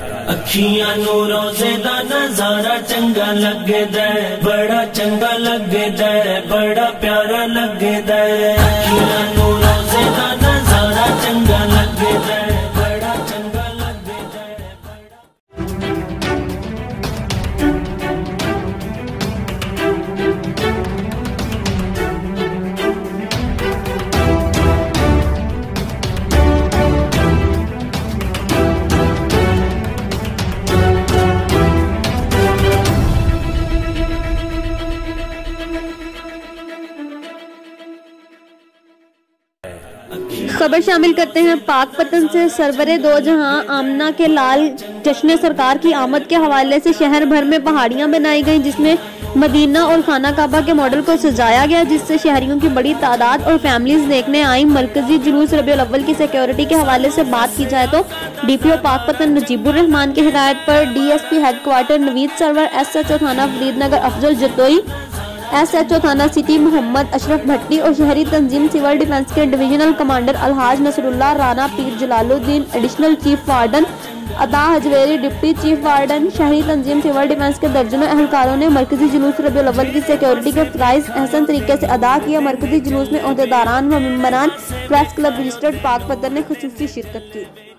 अखियां नू रोज़े दा नजारा चंगा लगदा है, बड़ा चंगा लगदा है, बड़ा प्यारा लगदा है। अखियां नू रोज़े दा नजारा चंगा लगदा है, बड़ा चंगा लगदा है। खबर शामिल करते हैं पाकपतन से। सरवरे दो जहां आमना के लाल जश्न सरकार की आमद के हवाले से शहर भर में पहाड़ियां बनाई गईं, जिसमें मदीना और खाना काबा के मॉडल को सजाया गया, जिससे शहरियों की बड़ी तादाद और फैमिलीज देखने आई। मरकजी जुलूस रबीउल अव्वल की सिक्योरिटी के हवाले से बात की जाए तो DPO पाकपतन नजीबुर रहमान की हिदायत पर DSP headquarter Naveed Sarwar, SHO थाना फरीदनगर अफजल जतोई, SHO थाना सिटी मोहम्मद अशरफ भट्टी और शहरी तंजीम सिविल डिफेंस के divisional commander Alhaj Nasrullah Rana Pir Jalaluddin, additional chief warden अता हजवेरी, डिप्टी चीफ वार्डन शहरी तंजीम सिविल डिफेंस के दर्जनों अहलकारों ने मरकजी जुलूस रबीउल अव्वल की सिक्योरिटी के फराइज अहसन तरीके से अदा किया। मरकजी जुलूस में ओहदेदारान व मेंबरान प्रेस क्लब रजिस्टर्ड पाकपतन ने खुसूसी शिरकत की।